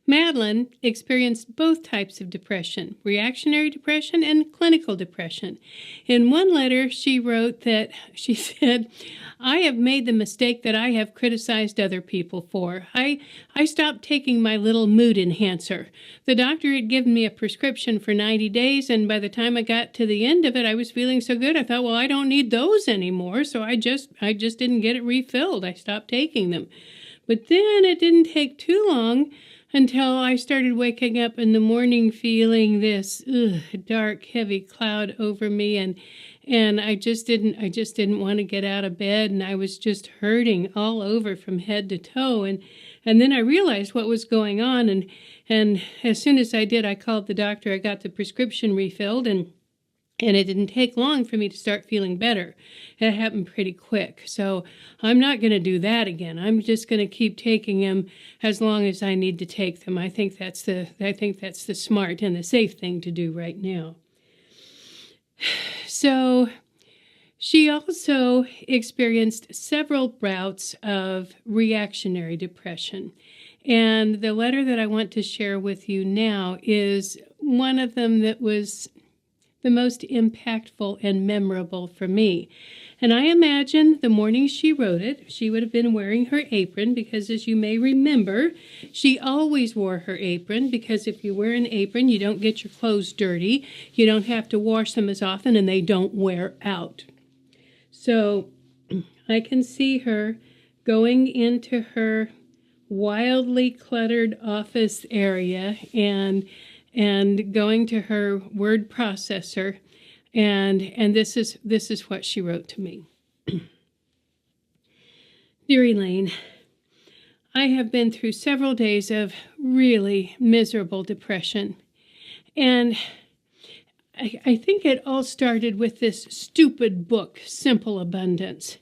Madelyn experienced both types of depression, reactionary depression and clinical depression. In one letter, she wrote that, she said, I have made the mistake that I have criticized other people for. I stopped taking my little mood enhancer. The doctor had given me a prescription for 90 days, and by the time I got to the end of it, I was feeling so good, I thought, well, I don't need those anymore, so I just didn't get it refilled. I stopped taking them. But then it didn't take too long until I started waking up in the morning feeling this dark, heavy cloud over me, and I just didn't want to get out of bed, and I was just hurting all over from head to toe, and then I realized what was going on, and as soon as I did, I called the doctor. I got the prescription refilled, and it didn't take long for me to start feeling better. It happened pretty quick. So I'm not going to do that again. I'm just going to keep taking them as long as I need to take them. I think that's the smart and the safe thing to do right now. So she also experienced several bouts of reactionary depression. And the letter that I want to share with you now is one of them that was the most impactful and memorable for me. And I imagine the morning she wrote it, she would have been wearing her apron because, as you may remember, she always wore her apron because if you wear an apron, you don't get your clothes dirty, you don't have to wash them as often, and they don't wear out. So I can see her going into her wildly cluttered office area and going to her word processor, and this is what she wrote to me. Dear Elaine, I have been through several days of really miserable depression, and I think it all started with this stupid book, Simple Abundance.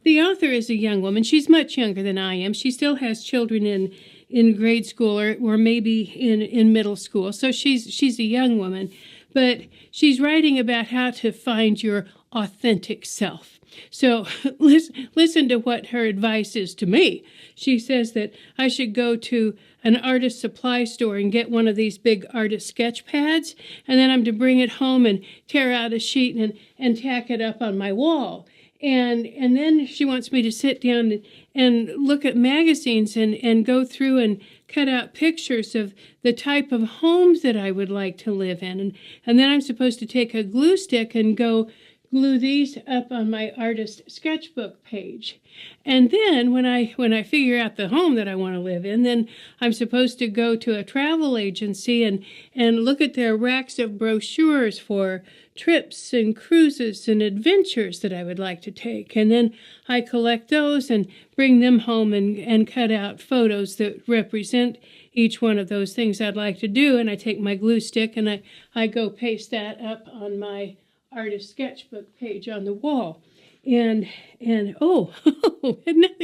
The author is a young woman. She's much younger than I am. She still has children in grade school or maybe in middle school. So she's a young woman, but she's writing about how to find your authentic self. So listen to what her advice is to me. She says that I should go to an artist supply store and get one of these big artist sketch pads, and then I'm to bring it home and tear out a sheet and tack it up on my wall. And then she wants me to sit down and look at magazines and go through and cut out pictures of the type of homes that I would like to live in. And then I'm supposed to take a glue stick and go glue these up on my artist sketchbook page. And then when I figure out the home that I want to live in, then I'm supposed to go to a travel agency and look at their racks of brochures for trips and cruises and adventures that I would like to take. And then I collect those and bring them home and cut out photos that represent each one of those things I'd like to do. And I take my glue stick and I go paste that up on my artist sketchbook page on the wall. And another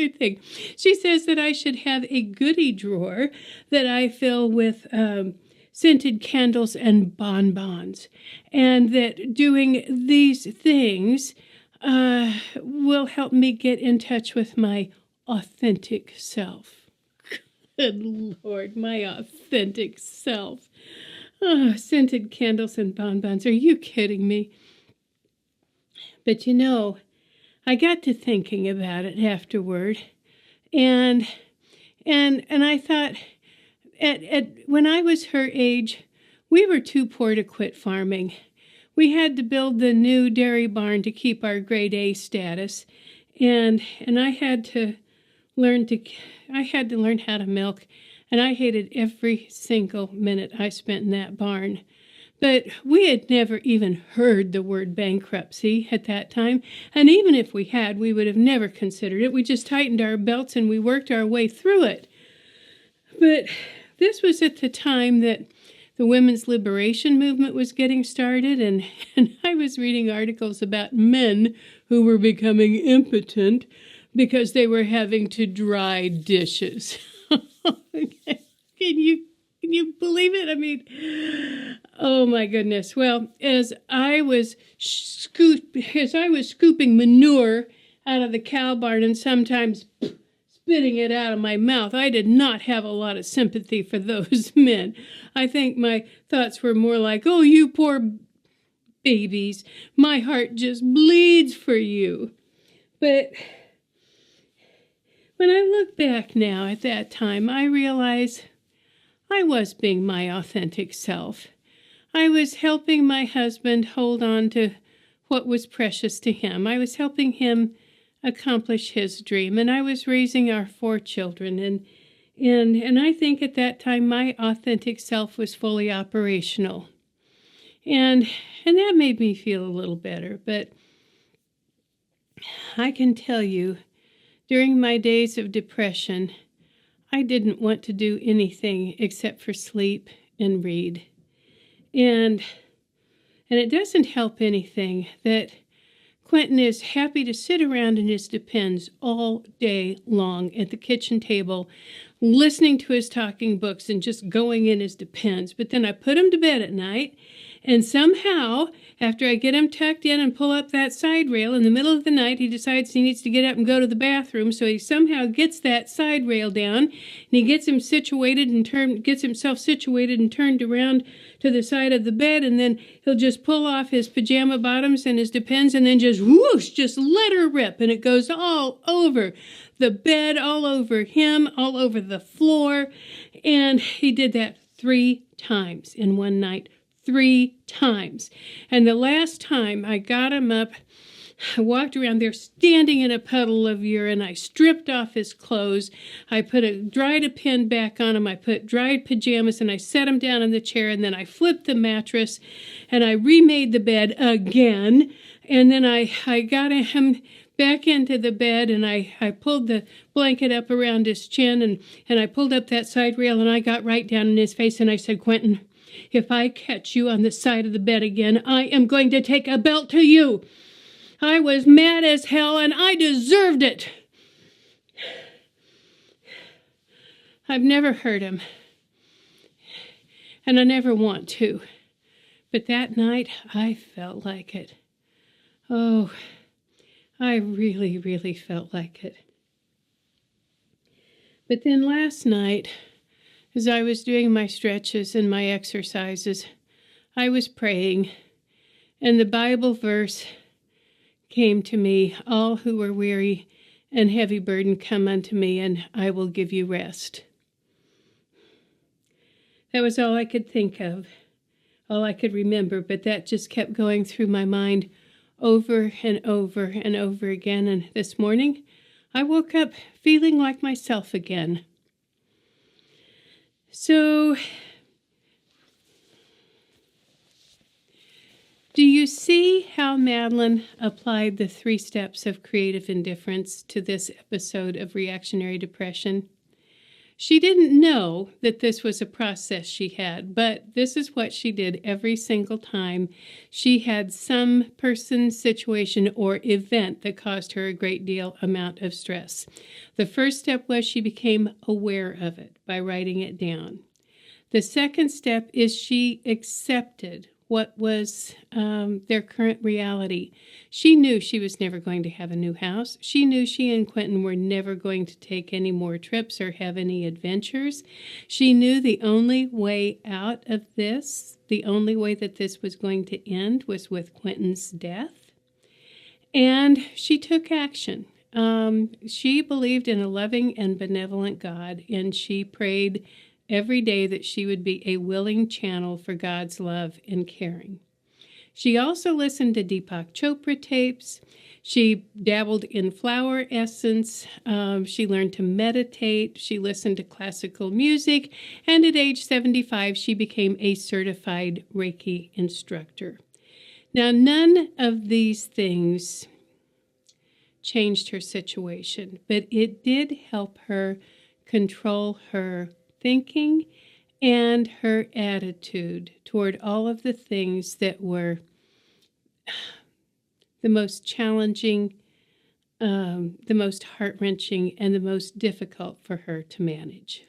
thing. She says that I should have a goodie drawer that I fill with scented candles and bonbons, and that doing these things will help me get in touch with my authentic self. Good Lord, my authentic self. Oh, scented candles and bonbons. Are you kidding me? But you know, I got to thinking about it afterward, and I thought, when I was her age, we were too poor to quit farming. We had to build the new dairy barn to keep our grade A status, and I had to learn how to milk, and I hated every single minute I spent in that barn. But we had never even heard the word bankruptcy at that time, and even if we had, we would have never considered it. We just tightened our belts and we worked our way through it. But this was at the time that the women's liberation movement was getting started, and I was reading articles about men who were becoming impotent because they were having to dry dishes. Can you believe it? I mean, oh my goodness. Well, as I was scooping manure out of the cow barn and sometimes spitting it out of my mouth. I did not have a lot of sympathy for those men. I think my thoughts were more like, oh, you poor babies. My heart just bleeds for you. But when I look back now at that time, I realize I was being my authentic self. I was helping my husband hold on to what was precious to him. I was helping him accomplish his dream, and I was raising our 4 children. And I think at that time my authentic self was fully operational. And that made me feel a little better. But I can tell you, during my days of depression, I didn't want to do anything except for sleep and read. And it doesn't help anything that Quentin is happy to sit around in his Depends all day long at the kitchen table, listening to his talking books and just going in his Depends. But then I put him to bed at night, and somehow, after I get him tucked in and pull up that side rail, in the middle of the night, he decides he needs to get up and go to the bathroom, so he somehow gets that side rail down, and he gets himself situated and turned around to the side of the bed, and then he'll just pull off his pajama bottoms and his Depends, and then just whoosh, just let her rip, and it goes all over the bed, all over him, all over the floor, and he did that 3 times in one night. 3 times. And the last time I got him up, I walked around there standing in a puddle of urine. I stripped off his clothes. I dried a pin back on him. I put dried pajamas, and I set him down in the chair, and then I flipped the mattress, and I remade the bed again. And then I got him back into the bed, and I pulled the blanket up around his chin, and I pulled up that side rail, and I got right down in his face, and I said, Quentin, if I catch you on the side of the bed again, I am going to take a belt to you. I was mad as hell, and I deserved it. I've never hurt him, and I never want to. But that night, I felt like it. Oh, I really, really felt like it. But then last night, as I was doing my stretches and my exercises, I was praying, and the Bible verse came to me, all who are weary and heavy burdened, come unto me, and I will give you rest. That was all I could think of, all I could remember, but that just kept going through my mind over and over and over again. And this morning, I woke up feeling like myself again. So, do you see how Madelyn applied the 3 steps of creative indifference to this episode of reactionary depression? She didn't know that this was a process she had, but this is what she did every single time she had some person, situation, or event that caused her a great deal amount of stress. The first step was she became aware of it by writing it down. The second step is she accepted what was their current reality. She knew she was never going to have a new house. She knew she and Quentin were never going to take any more trips or have any adventures. She knew the only way out of this, the only way that this was going to end, was with Quentin's death. And she took action. She believed in a loving and benevolent God, and she prayed every day that she would be a willing channel for God's love and caring. She also listened to Deepak Chopra tapes. She dabbled in flower essence. She learned to meditate. She listened to classical music. And at age 75, she became a certified Reiki instructor. Now, none of these things changed her situation, but it did help her control her thinking and her attitude toward all of the things that were the most challenging, the most heart-wrenching, and the most difficult for her to manage.